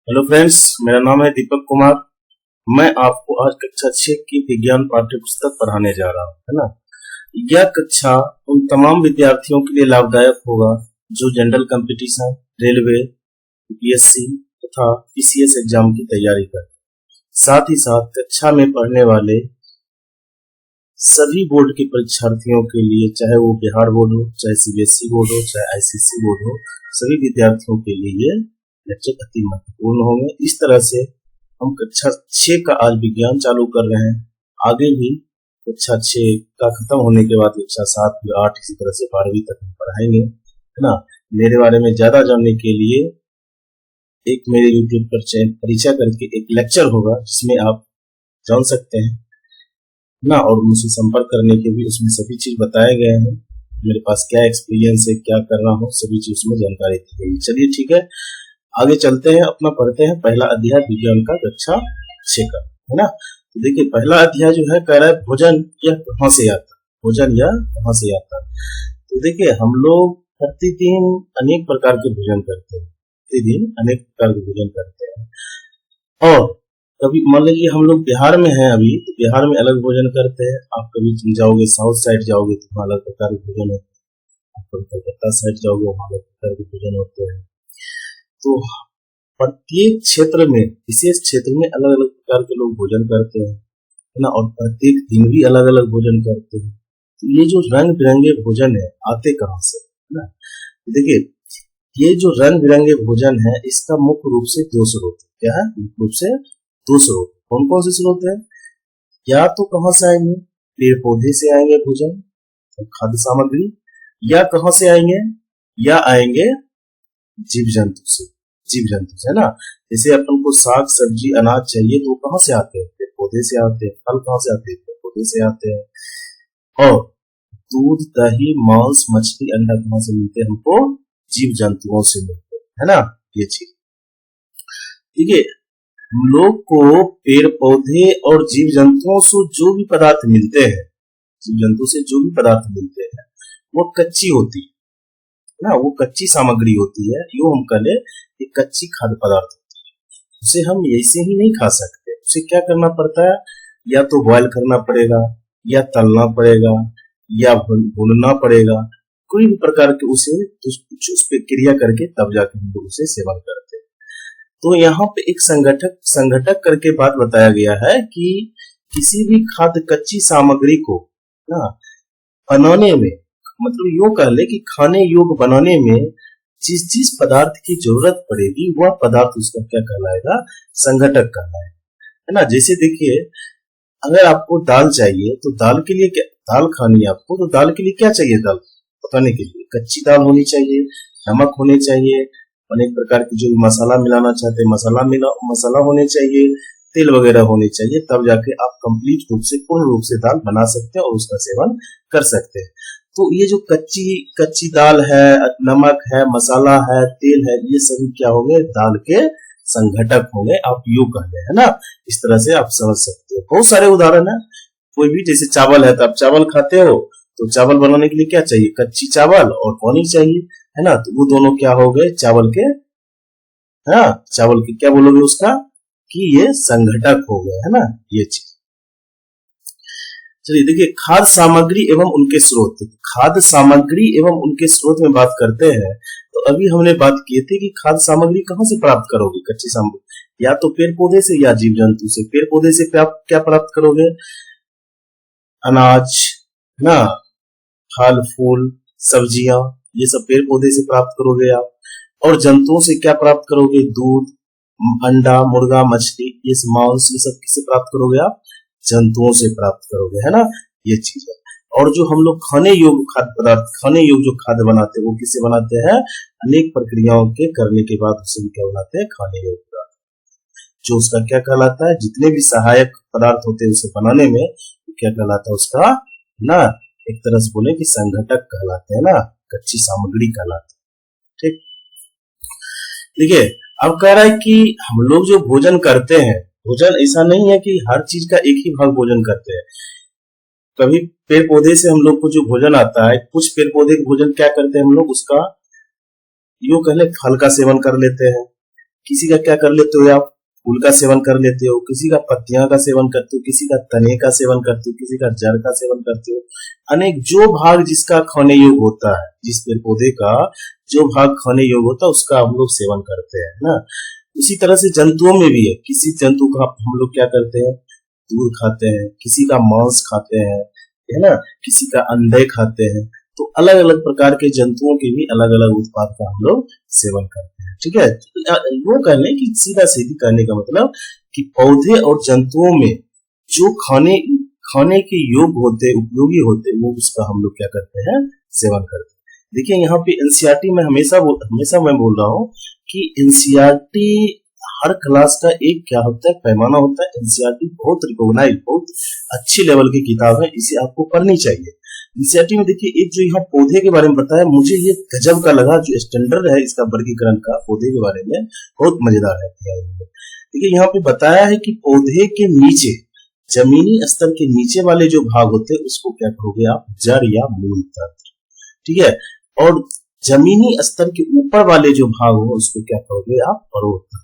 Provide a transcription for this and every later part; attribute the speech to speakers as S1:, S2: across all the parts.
S1: Hello friends, मेरा नाम है दीपक कुमार। मैं आपको आज कक्षा 6 की विज्ञान पाठ्य पुस्तक पढ़ाने जा रहा हूँ, है ना। यह कक्षा उन तमाम विद्यार्थियों के लिए लाभदायक होगा जो जनरल कंपटीशन, रेलवे, यूपीएससी तथा पीसीएस एग्जाम की तैयारी करते हैं। साथ ही साथ कक्षा में पढ़ने वाले सभी बोर्ड के परीक्षार्थियों के लिए, चाहे वो बिहार बोर्ड हो, चाहे सीबीएसई बोर्ड हो, चाहे आईसीएसई बोर्ड हो, सभी विद्यार्थियों के लिए ये लेक्चर अति महत्वपूर्ण होंगे। इस तरह से हम कक्षा 6 का आज विज्ञान चालू कर रहे हैं। आगे भी कक्षा 6 का खत्म होने के बाद कक्षा 7 या 8 इसी तरह से 12वीं तक हम पढ़ाएंगे, है ना। मेरे बारे में ज्यादा जानने के लिए एक मेरे यूट्यूब पर परिचय करके एक लेक्चर होगा जिसमें आप जान सकते हैं ना, और मुझसे संपर्क करने के भी उसमें सभी चीज बताए गए हैं। मेरे पास क्या एक्सपीरियंस है, क्या कर रहा हूँ, सभी चीज उसमें जानकारी दी गई। चलिए ठीक है, आगे चलते हैं, अपना पढ़ते हैं पहला अध्याय विज्ञान का कक्षा 6 का, है ना। तो देखिए पहला अध्याय जो है कह रहा है भोजन यह कहाँ से आता, भोजन यह कहाँ से आता। तो देखिए हम लोग प्रतिदिन अनेक प्रकार के भोजन करते हैं, प्रतिदिन अनेक प्रकार के भोजन करते हैं। और कभी मान लीजिए हम लोग बिहार में हैं अभी, तो बिहार में अलग भोजन करते हैं। आप कभी जाओगे साउथ साइड जाओगे तो वहाँ अलग प्रकार के भोजन होते हैं। आप कभी कलकत्ता साइड जाओगे वहाँ अलग प्रकार के भोजन होते हैं। तो प्रत्येक क्षेत्र में, विशेष क्षेत्र में अलग अलग प्रकार के लोग भोजन करते हैं, है ना। और प्रत्येक दिन भी अलग अलग भोजन करते हैं। तो ये जो रंग बिरंगे भोजन है आते कहाँ से, है ना। देखिए ये जो रंग बिरंगे भोजन है इसका मुख्य रूप से दो स्रोत है। क्या है? मुख्य रूप से दो स्रोत। कौन कौन से स्रोत है? या तो कहाँ से आएंगे? पेड़ पौधे से आएंगे भोजन, खाद्य सामग्री। या कहाँ से आएंगे? या आएंगे जीव जंतु से, जीव जंतु से, है ना। जैसे अपन को साग सब्जी अनाज चाहिए तो कहाँ से आते हैं? पेड़ पौधे से आते हैं। फल कहाँ से आते हैं? पेड़ पौधे से आते हैं। और दूध, दही, मांस, मछली, अंडा कहाँ से मिलते हैं? हमको जीव जंतुओं से मिलते हैं, है ना। ये चीज ठीक है। हम लोग को पेड़ पौधे और जीव जंतुओं से जो भी पदार्थ मिलते हैं, जीव जंतु से जो भी पदार्थ मिलते हैं वो कच्ची होती है ना, वो कच्ची सामग्री होती है। यो हम कह ले कि कच्ची खाद्य पदार्थ होती है। उसे हम ऐसे ही नहीं खा सकते। उसे क्या करना पड़ता है? या तो बॉयल करना पड़ेगा, या तलना पड़ेगा, या भूनना पड़ेगा। कोई भी प्रकार के उसे उस पे क्रिया करके तब जाकर हम लोग उसे सेवन करते हैं। तो यहाँ पे एक संघटक करके बात बताया गया है कि किसी भी खाद्य कच्ची सामग्री को ना बनाने में, मतलब यो कह ले कि खाने योग्य बनाने में जिस पदार्थ की जरूरत पड़ेगी वह पदार्थ उसका क्या कहलाएगा? संघटक कहलाएगा, है ना। जैसे देखिए अगर आपको दाल चाहिए तो दाल के लिए क्या, दाल खानी है आपको तो दाल के लिए क्या चाहिए? दाल पकाने के लिए कच्ची दाल होनी चाहिए, नमक होने चाहिए, अनेक प्रकार की जो मसाला मिलाना चाहते हैं मसाला होने चाहिए, तेल वगैरह होने चाहिए। तब जाके आप कंप्लीट रूप से, पूर्ण रूप से दाल बना सकते हैं और उसका सेवन कर सकते हैं। तो ये जो कच्ची दाल है, नमक है, मसाला है, तेल है, ये सभी क्या होंगे? दाल के संघटक होंगे। आप यूं कह लें, है ना। इस तरह से आप समझ सकते हो। बहुत सारे उदाहरण है। कोई भी, जैसे चावल है तो आप चावल खाते हो तो चावल बनाने के लिए क्या चाहिए? कच्ची चावल और पानी चाहिए, है ना। तो वो दोनों क्या हो गए? चावल के, हाँ चावल के क्या बोलोगे उसका? कि ये संघटक हो गए, है ना। ये चीज चलिए देखिए खाद्य सामग्री एवं उनके स्रोत। खाद्य सामग्री एवं उनके स्रोत में बात करते हैं तो अभी हमने बात की थी कि खाद्य सामग्री कहाँ से प्राप्त करोगे? कच्ची सामग्री या तो पेड़ पौधे से या जीव जंतु से। पेड़ पौधे से क्या प्राप्त करोगे? अनाज, ना, फल फूल सब्जियां, ये सब पेड़ पौधे से प्राप्त करोगे आप। और जंतुओं से क्या प्राप्त करोगे? दूध, अंडा, मुर्गा, मछली, ये मांस, ये सब किससे प्राप्त करोगे आप? जंतुओं से प्राप्त करोगे, है ना। ये चीज है। और जो हम लोग खाने योग्य खाद्य पदार्थ, खाने योग्य जो खाद्य बनाते हैं वो किससे बनाते हैं? अनेक प्रक्रियाओं के करने के बाद उसे क्या बनाते हैं? खाने योग्य पदार्थ। जो उसका क्या कहलाता है? जितने भी सहायक पदार्थ होते हैं उसे बनाने में क्या कहलाता है उसका? ना एक तरह से बोले कि संघटक कहलाते हैं ना, कच्ची सामग्री कहलाते हैं। ठीक, देखिए अब कह रहा है कि हम लोग जो भोजन करते हैं, भोजन ऐसा नहीं है कि हर चीज का एक ही भाग भोजन करते हैं। कभी पेड़ पौधे से हम लोग को जो भोजन आता है, कुछ पेड़ पौधे के भोजन क्या करते हैं हम लोग, उसका यूं कहले फल का सेवन कर लेते हैं, किसी का क्या कर लेते हो आप, फूल का सेवन कर लेते हो, किसी का पत्तियां का सेवन करते हो, किसी का तने का सेवन करते हो, किसी का जड़ का सेवन करते हो। अनेक जो भाग जिसका खाने योग्य होता है, जिस पेड़ पौधे का जो भाग खाने योग्य होता है उसका हम लोग सेवन करते हैं ना। उसी तरह से जंतुओं में भी है, किसी जंतु का हम लोग क्या करते हैं, दूध खाते हैं, किसी का मांस खाते हैं, है ना, किसी का अंडे खाते हैं। तो अलग अलग प्रकार के जंतुओं के भी अलग अलग उत्पाद का हम लोग सेवन करते हैं। ठीक है, वो कहने की सीधा सीधी कहने का मतलब कि पौधे और जंतुओं में जो खाने के योग्य होते, उपयोगी होते, वो उसका हम लोग क्या करते हैं, सेवन करते हैं। देखिए यहाँ पे एनसीईआरटी में हमेशा मैं बोल रहा हूँ कि एनसीईआरटी हर क्लास का एक क्या होता है, पैमाना होता है। एनसीईआरटी बहुत रिकॉग्नाइज, बहुत अच्छी लेवल की किताब है, इसे आपको पढ़नी चाहिए। एनसीईआरटी में देखिए एक जो यहाँ पौधे के बारे में बताया, मुझे ये गजब का लगा, जो स्टैंडर्ड है इसका वर्गीकरण का पौधे के बारे में, बहुत मजेदार है। देखिए यहाँ पे बताया है कि पौधे के नीचे, जमीनी स्तर के नीचे वाले जो भाग होते हैं उसको क्या कहोगे आप, जड़ या मूल तंत्र। ठीक है, और जमीनी स्तर के ऊपर वाले जो भाग हो उसको क्या कहोगे आप, परोह तंत्र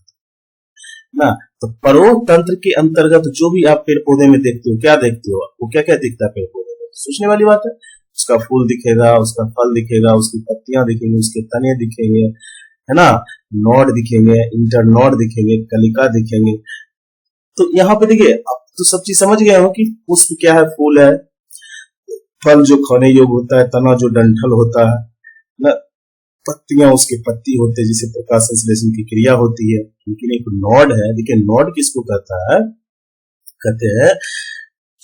S1: ना। तो परोह तंत्र के अंतर्गत जो भी आप पेड़ पौधे में देखते हो, क्या देखते हो, आपको क्या क्या दिखता है पेड़ पौधे में, सोचने वाली बात है। उसका फूल दिखेगा, उसका फल दिखेगा, उसकी पत्तियां दिखेंगी, उसके तने दिखेंगे, है ना, नोड दिखेंगे, इंटरनोड दिखेंगे, कलिका दिखेंगे। तो यहाँ पे देखिए आप तो सब चीज समझ गए हो कि पुष्प क्या है, फूल है, फल जो खाने योग्य होता है, तना जो डंठल होता है ना, पत्तियां उसके पत्ती होते हैं जिसे प्रकाश संश्लेषण की क्रिया होती है। लेकिन एक नोड है, देखिए नोड किसको कहता है, कहते हैं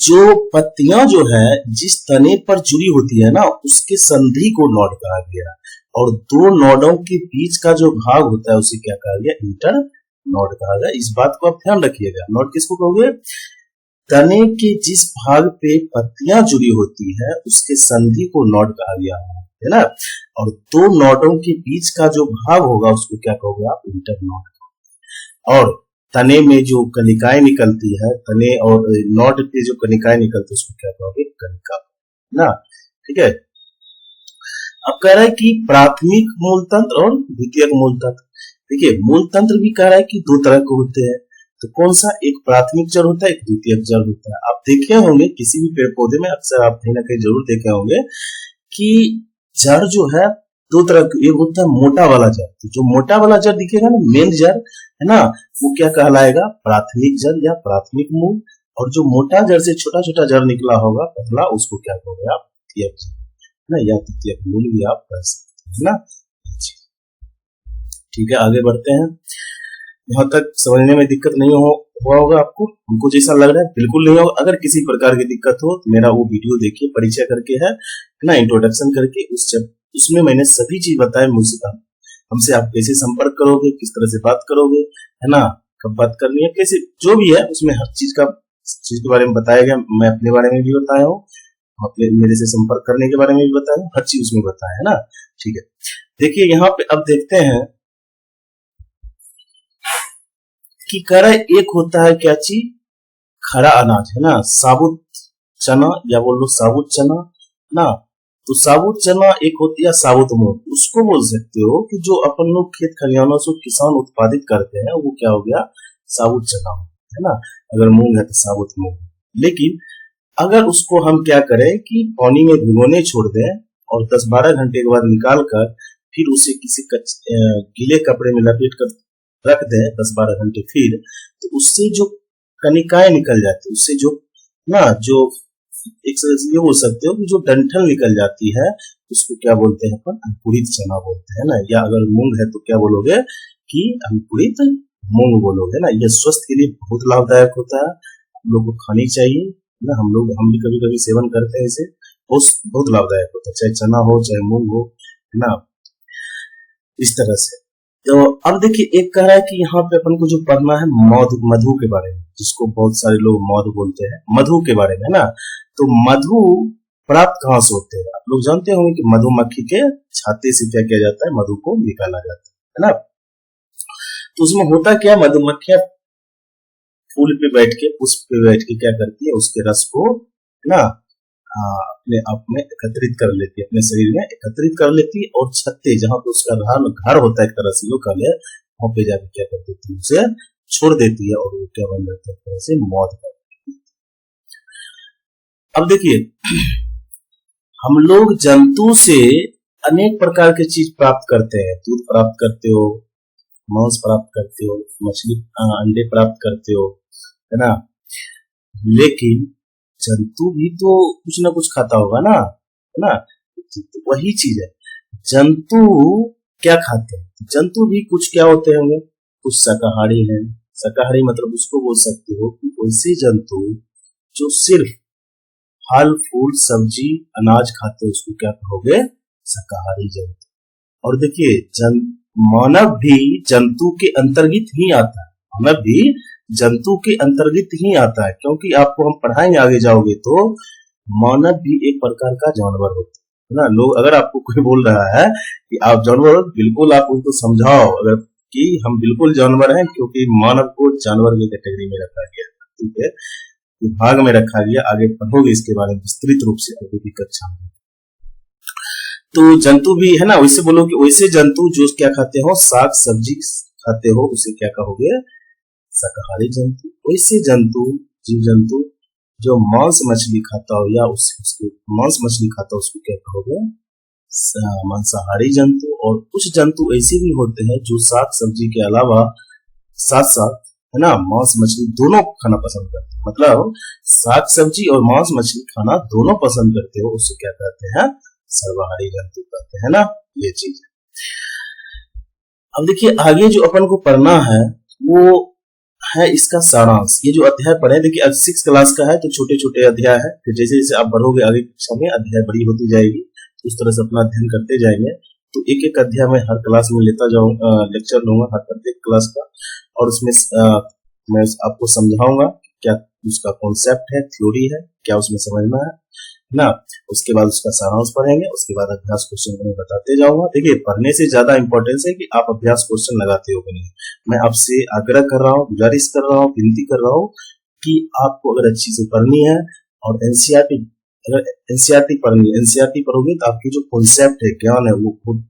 S1: जो पत्तियां जो है जिस तने पर जुड़ी होती है ना, उसके संधि को नोड कहा गया, और दो नोडों के बीच का जो भाग होता है उसे क्या कहा गया, इंटर नोड कहा गया। इस बात को आप ध्यान रखिएगा। नोड किसको कहोगे, तने के जिस भाग पे पत्तियां जुड़ी होती है उसके संधि को नोड कहा गया है ना, और दो नोडों के बीच का जो भाग होगा उसको क्या कहोगे आप, इंटरनोड। और तने में जो कनिकाएं निकलती है, तने और नोड पे जो कनिकाएं निकलती है उसको क्या कहोगे, कनिका ना। ठीक है, अब कह रहा है कि प्राथमिक मूल तंत्र और द्वितीयक मूल तंत्र। देखिए मूल तंत्र भी कह रहा है कि दो तरह के होते हैं, तो कौन सा, एक प्राथमिक जड़ होता है, एक द्वितीयक जड़ होता है। आप देखे होंगे किसी भी पेड़ पौधे में अक्सर आप कहीं ना कहीं जरूर देखे होंगे कि जड़ जो है दो तरह की, एक होता है मोटा वाला जड़, तो जो मोटा वाला जड़ दिखेगा ना, मेन जड़ है ना, वो क्या कहलाएगा, प्राथमिक जड़ या प्राथमिक मूल। और जो मोटा जड़ से छोटा छोटा जड़ निकला होगा पतला, उसको क्या कहोगे आप, द्वितीयक जड़ ना, या द्वितीयक मूल भी आप कह सकते हैं ना। ठीक है, आगे बढ़ते हैं। यहाँ तक समझने में दिक्कत नहीं हुआ होगा आपको, हमको जैसा लग रहा है बिल्कुल नहीं होगा। अगर किसी प्रकार की दिक्कत हो तो मेरा वो वीडियो देखिए, परिचय करके है ना, इंट्रोडक्शन करके, उसमें मैंने सभी चीज बताए। मुझसे हमसे आप कैसे संपर्क करोगे, किस तरह से बात करोगे, है ना, कब बात करनी है, कैसे, जो भी है उसमें हर चीज के बारे में बताया गया। मैं अपने बारे में भी बताया हूँ, अपने मेरे से संपर्क करने के बारे में भी बताया हूँ, हर चीज उसमें बताया है ना। ठीक है, देखिए यहाँ पे अब देखते हैं कि कह रहा है एक होता है क्या चीज, खरा अनाज, है ना, साबुत चना या बोल लो साबुत चना ना। तो साबुत चना एक होती है, साबुत मूंग, उसको बोल सकते हो कि जो अपन लोग खेत खलिहानों से किसान उत्पादित करते हैं वो क्या हो गया, साबुत चना, है ना। अगर मूंग है तो साबुत मूंग। लेकिन अगर उसको हम क्या करें कि पानी में भिगोने छोड़ दें और 10-12 घंटे के बाद निकाल कर फिर उसे किसी गीले कपड़े में लपेट कर रख दें 10-12 घंटे, फिर तो उससे जो कनिकाएं निकल जाती है, उससे जो ना, जो एक ये बोल सकते हो कि जो डंठल निकल जाती है उसको क्या बोलते हैं अपन, अंकुरित चना बोलते हैं ना। या अगर मूंग है तो क्या बोलोगे कि अंकुरित मूंग बोलोगे ना। यह स्वास्थ्य के लिए बहुत लाभदायक होता है, हम लोग को खानी चाहिए ना। हम भी कभी कभी सेवन करते हैं इसे, बहुत लाभदायक होता है, चाहे चना हो चाहे मूंग हो, है ना, इस तरह से। तो अब देखिए एक कह रहा है कि यहाँ पे अपन को जो पढ़ना है मधु के बारे में, जिसको बहुत सारे लोग मधु बोलते हैं, मधु के बारे में ना। तो मधु प्राप्त कहाँ से होते हैं, आप लोग जानते होंगे कि मधुमक्खी के छाते से क्या किया जाता है, मधु को निकाला जाता है ना। तो उसमें होता क्या, मधुमक्खियां फूल पे बैठ के, पुष्प पे बैठ के क्या करती है, उसके रस को ना अपने आप में एकत्रित कर लेती है, अपने शरीर में एकत्रित कर लेती है। और छत्ते, जहां पे उसका घर होता है, एक तरह से लोग कह ले, वहां पे जाके क्या कर देती है, उसे छोड़ देती है और वो क्या बन जाता है, एक तरह से मौत का। अब देखिए, हम लोग जंतु से अनेक प्रकार की चीज प्राप्त करते हैं। दूध प्राप्त करते हो, मांस प्राप्त करते हो, मछली अंडे प्राप्त करते हो, है ना। लेकिन जंतु भी तो कुछ ना कुछ खाता होगा ना, है ना। तो वही चीज है, जंतु क्या खाते हैं, जंतु भी कुछ क्या होते होंगे, कुछ शाकाहारी हैं। शाकाहारी मतलब उसको बोल सकते हो कि वैसे जंतु जो सिर्फ फल फूल सब्जी अनाज खाते हैं, उसको क्या कहोगे, शाकाहारी जंतु। और देखिए, मानव भी जंतु के अंतर्गत ही आता है, मानव भी जंतु के अंतर्गत ही आता है, क्योंकि आपको हम पढ़ाएंगे आगे जाओगे तो मानव भी एक प्रकार का जानवर होता है ना। लोग अगर आपको कोई बोल रहा है कि आप जानवर हो, बिल्कुल आप उनको समझाओ अगर कि हम बिल्कुल जानवर हैं, क्योंकि मानव को जानवर की कैटेगरी में रखा गया, ठीक है, विभाग में रखा गया। आगे पढ़ोगे इसके बारे में विस्तृत रूप से आगे की कक्षा में। तो जंतु भी है ना, वैसे बोलो कि वैसे जंतु जो क्या खाते हो, साग सब्जी खाते हो, उसे क्या कहोगे, शाकाहारी जंतु। वैसे जंतु, जीव जंतु जो मांस मछली खाता हो या उसको मांस मछली खाता हो, उसको क्या कहोगे, मांसाहारी जंतु। और कुछ जंतु ऐसे भी होते हैं जो साग सब्जी के अलावा साथ साथ, है ना, मांस मछली दोनों खाना पसंद करते हैं, मतलब साग सब्जी और मांस मछली खाना दोनों पसंद करते हो, उससे क्या कहते हैं, सर्वाहारी जंतु कहते हैं ना, ये चीज। अब देखिए, आगे जो अपन को पढ़ना है वो है इसका सारांश। ये जो अध्याय पढ़े, देखिए अब 6 क्लास का है तो छोटे छोटे अध्याय है, फिर जैसे जैसे आप बढ़ोगे आगे कक्षा में अध्याय बड़ी होती जाएगी, तो उस तरह से अपना अध्ययन करते जाएंगे। तो एक एक अध्याय में हर क्लास में लेता जाऊंगा, लेक्चर लूंगा हर प्रत्येक क्लास का, और उसमें मैं आपको समझाऊंगा क्या उसका कॉन्सेप्ट है, थ्योरी है, क्या उसमें समझना है ना। उसके बाद उसका सारांश पढ़ेंगे, उसके बाद अभ्यास क्वेश्चन मैं बताते जाऊंगा। देखिए, पढ़ने से ज्यादा इंपॉर्टेंस है कि आप अभ्यास क्वेश्चन लगाते हो कि नहीं। मैं आपसे आग्रह कर रहा हूँ, गुजारिश कर रहा हूँ, विनती कर रहा हूँ कि आपको अगर अच्छी से पढ़नी है और एनसीईआरटी, अगर एनसीईआरटी पढ़नी है, एनसीईआरटी पढ़ोगे तो आपकी जो कॉन्सेप्ट है, ज्ञान है, वो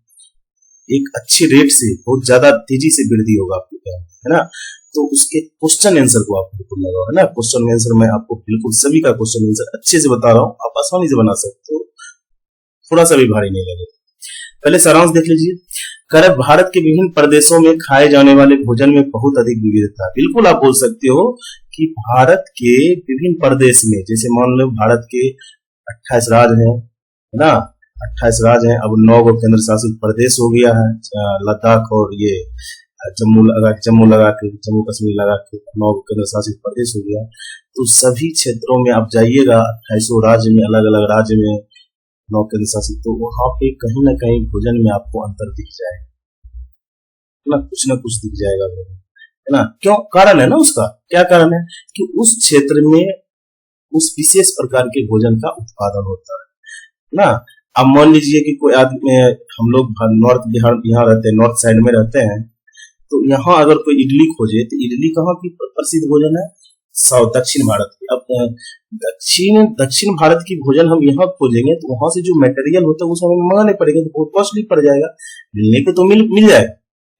S1: एक अच्छी रेट से बहुत ज्यादा तेजी से वृद्धि होगा आपको ज्ञान, है ना। तो उसके क्वेश्चन आंसर को आप बिल्कुल लगाओ, है ना। क्वेश्चन आंसर मैं आपको बिल्कुल सभी का क्वेश्चन आंसर अच्छे से बता रहा हूँ, आप आसानी से बना सकते हो, थोड़ा सा भी भारी नहीं लगेगा। पहले सारांश देख लीजिए। कह भारत के विभिन्न प्रदेशों में खाए जाने वाले भोजन में बहुत अधिक विविधता। बिल्कुल आप बोल सकते हो कि भारत के विभिन्न प्रदेश में, जैसे मान लो भारत के 28 राज्य हैं, है ना, 28 राज्य हैं, अब 9 केंद्र शासित प्रदेश हो गया है, लद्दाख और ये जम्मू जम्मू कश्मीर लगा के 9 केंद्र शासित प्रदेश हो गया। तो सभी क्षेत्रों में आप जाइएगा, 28 राज्य में, अलग अलग राज्य में 9 केंद्र शासित, तो वहां पे कहीं ना कहीं भोजन में आपको अंतर दिख जाएगा ना कुछ दिख जाएगा, है ना। क्यों, कारण है ना उसका, क्या कारण है कि उस क्षेत्र में उस विशेष प्रकार के भोजन का उत्पादन होता है ना। अब मान लीजिए कि कोई आदमी, हम लोग नॉर्थ बिहार यहाँ रहते हैं, नॉर्थ साइड में रहते हैं, तो यहाँ अगर कोई इडली खोजे तो इडली कहाँ की प्रसिद्ध भोजन है, दक्षिण भारत की। अब दक्षिण भारत की भोजन हम यहाँ खोजेंगे तो वहां से जो मटेरियल होता है वो हमें मंगाने पड़ेगा, तो बहुत कॉस्टली पड़ जाएगा। मिलने को तो मिल जाएगा,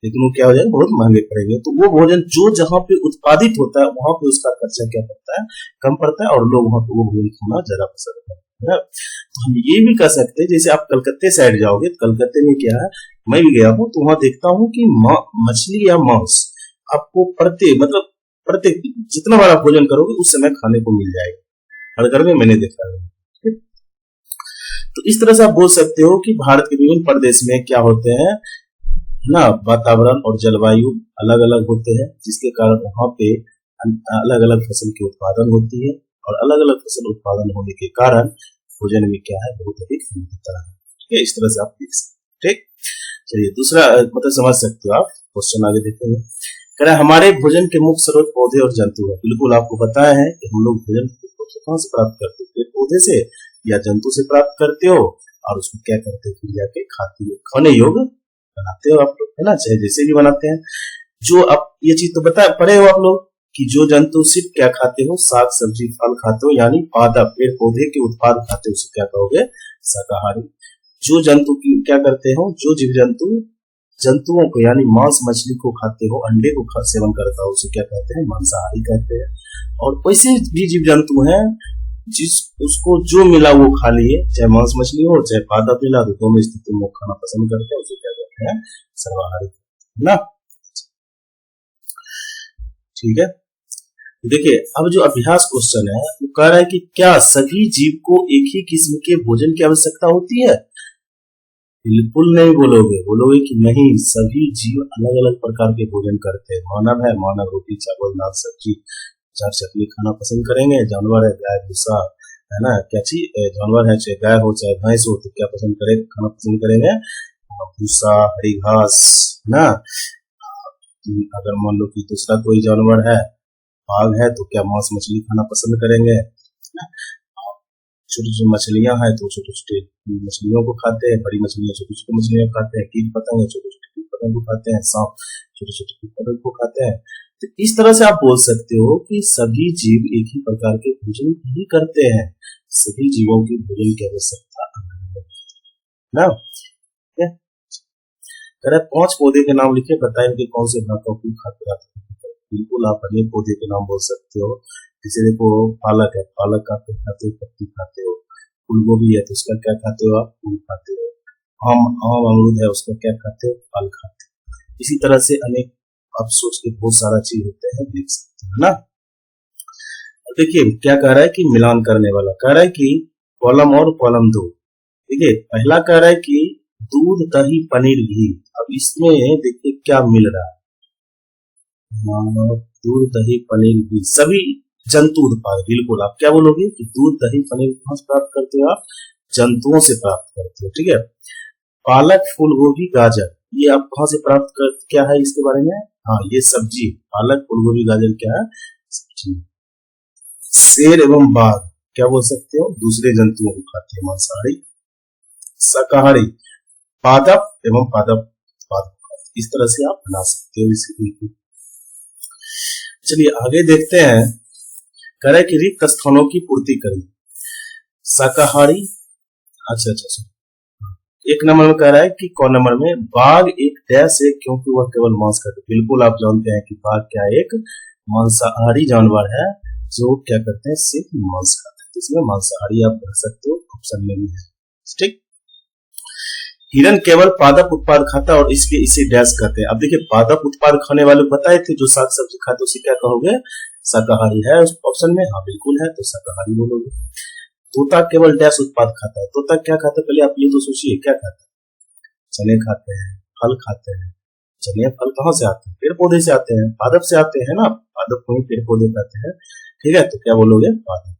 S1: लेकिन वो क्या हो जाएगा, बहुत महंगे पड़ेंगे। तो वो भोजन जो जहाँ पे उत्पादित होता है वहां पे उसका खर्चा क्या पड़ता है, कम पड़ता है, और लोग वहां पे वो भोजन खाना ज्यादा पसंद करते हैं। तो हम ये भी कह सकते हैं, जैसे आप कलकत्ते साइड जाओगे तो कलकत्ते में क्या है, मैं भी गया हूँ तो वहां देखता हूँ कि मछली या मांस आपको प्रत्येक जितना बड़ा भोजन करोगे उस समय खाने को मिल जाएगा, हर घर में मैंने देखा है। तो इस तरह से आप बोल सकते हो कि भारत के विभिन्न प्रदेश में क्या होते हैं ना, वातावरण और जलवायु अलग अलग होते हैं, जिसके कारण वहां पे अलग अलग फसल की उत्पादन होती है, और अलग अलग फसल उत्पादन होने के कारण भोजन में क्या है, बहुत अधिक विविधता है। ठीक है, इस तरह से आप देख सकते। ठीक, चलिए दूसरा मतलब समझ सकते हो आप, क्वेश्चन आगे देखेंगे। कह रहा है हमारे भोजन के मुख्य स्रोत पौधे और जंतु है। बिल्कुल आपको बताया है कि हम लोग भोजन कहाँ से प्राप्त करते हो, पेड़ पौधे से या जंतु से प्राप्त करते हो, और उसको क्या करते हो, फिर जाके खाते हो, खाने योग्य बनाते हो आप लोग, है ना, चाहे जैसे भी बनाते हैं। जो आप ये चीज तो पढ़े हो आप लोग कि जो जंतु सिर्फ क्या खाते हो, साग सब्जी फल खाते हो, यानी पादप पेड़ पौधे के उत्पाद खाते हो, उसे क्या कहोगे, शाकाहारी। जो जंतु क्या करते हो, जो जीव जंतु जंतुओं को यानी मांस मछली को खाते हो, अंडे को सेवन करता हो, उसे क्या कहते हैं? मांसाहारी कहते हैं। और वैसे भी जीव जंतु हैं जिस उसको जो मिला वो खा लिए, चाहे मांस मछली हो चाहे पादप मिला, तो दोनों स्थिति में खाना पसंद करते हैं, उसे क्या कहते हैं? सर्वाहारी ना। ठीक है, देखिए अब जो अभ्यास क्वेश्चन है वो कह रहा है कि क्या सभी जीव को एक ही किस्म के भोजन की आवश्यकता होती है? बिल्कुल नहीं बोलोगे, बोलोगे कि नहीं, सभी जीव अलग अलग प्रकार के भोजन करते हैं। मानव है, मानव रोटी चावल दाल सब्जी चार चटनी खाना पसंद करेंगे। जानवर है, गाय भूसा है ना, क्या चीज जानवर है, चाहे गाय हो चाहे भैंस हो, तो क्या पसंद करेंगे? खाना पसंद करेंगे भूसा, हरी घास ना। अगर मान लो कि दूसरा कोई जानवर है, बाघ है, तो क्या मांस मछली खाना पसंद करेंगे? छोटी छोटी मछलियां हैं तो छोटे छोटे मछलियों को खाते हैं, बड़ी मछलियां छोटी छोटी मछलियां खाते हैं, कीट पतंग छोटे छोटे कीट पतंग को खाते हैं, सांप छोटे छोटे कीट पतंग को खाते हैं। तो इस तरह से आप बोल सकते हो कि सभी जीव एक ही प्रकार के भोजन ही करते हैं, सभी जीवों की भोजन की आवश्यकता ना। कह 5 पौधे के नाम लिखे, बताएं कि कौन से भाग का उपयोग खाते हैं। बिल्कुल आप अनेक पौधे के नाम बोल सकते हो, जैसे देखो पालक है, पालक का आप खाते हो, पत्ती खाते हो। फूल गोभी है तो उसका क्या खाते हो? आप फूल खाते हो। आम अमरूद है, उसका क्या खाते हो? फल खाते हो। इसी तरह से अनेक आप सोच के बहुत सारा चीज होते हैं, देख सकते हो ना। देखिए क्या कह रहा है कि मिलान करने वाला कह रहा है कि कॉलम और कॉलम 2। देखिए पहला कह रहा है कि दूध दही पनीर घी। अब इसमें देखिए क्या मिल रहा है, दूध दही पनीर घी सभी जंतु उत्पाद। बिल्कुल आप क्या बोलोगे कि दूध दही पनीर कहां से प्राप्त करते हो? आप जंतुओं से प्राप्त करते हो। ठीक है, पालक फूल गोभी गाजर ये आप कहां से प्राप्त कर, क्या है इसके बारे में? हाँ, ये सब्जी पालक फूल गोभी गाजर क्या है? सब्जी। शेर एवं बाघ क्या बोल सकते हो? दूसरे जंतुओं को खाते हैं, मांसाहारी। शाकाहारी पादप एवं पादप इस तरह से आप बना सकते हो इसे। चलिए आगे देखते हैं, कह रहा है कि रिक्त स्थानों की पूर्ति करें। शाकाहारी, अच्छा, एक नंबर में कह रहा है कि कौन नंबर में? बाघ एक डैश है क्योंकि वह केवल मांस खाते। बिल्कुल आप जानते हैं कि बाघ क्या एक मांसाहारी जानवर है जो क्या करते हैं? सिर्फ मांस खाते हैं। तो इसमें मांसाहारी आप कर सकते हो, ऑप्शन में भी है। ठीक, हिरन केवल पादप उत्पाद खाता है और इसके इसे डैश कहते हैं। अब देखिए पादप उत्पाद खाने वाले बताए थे, जो साग सब्जी खाते उसे क्या कहोगे? शाकाहारी है उस ऑप्शन में? हाँ बिल्कुल है, तो शाकाहारी बोलोगे। तोता केवल डैश उत्पाद खाता है। तोता क्या खाता है? पहले आप ये तो सोचिए, क्या खाता है? चने खाते हैं, फल खाते हैं। चने फल कहाँ से आते हैं? पेड़ पौधे से आते हैं, पादप से आते हैं ना, पादप को ही पेड़ पौधे कहते हैं। ठीक है, तो क्या बोलोगे? पादप।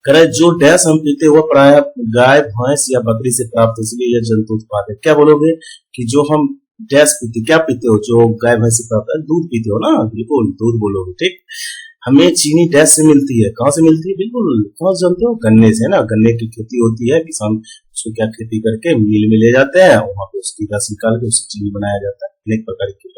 S1: कह रहे जो डैश हम पीते वो प्राय गाय भैंस या बकरी से प्राप्त, इसलिए यह जंतु उत्पाद है। क्या बोलोगे कि जो हम डैश पीते, क्या पीते हो? जो गाय भैंस से प्राप्त है, दूध पीते हो ना, बिल्कुल दूध बोलोगे। ठीक, हमें चीनी डैश से मिलती है, कहां से मिलती है? बिल्कुल कहां से जानते हो? गन्ने से ना, गन्ने की खेती होती है, किसान उसको क्या खेती करके मिल में ले जाते हैं, वहां पे उसकी रस निकाल के उससे चीनी बनाया जाता है। अनेक प्रकार की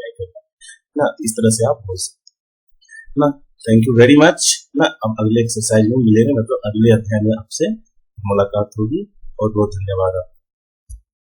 S1: ना, इस तरह से आप बोल सकते ना। थैंक यू वेरी मच ना। अब अगले एक्सरसाइज में मिलेंगे, मतलब अगले अध्याय में आपसे मुलाकात होगी। बहुत बहुत धन्यवाद।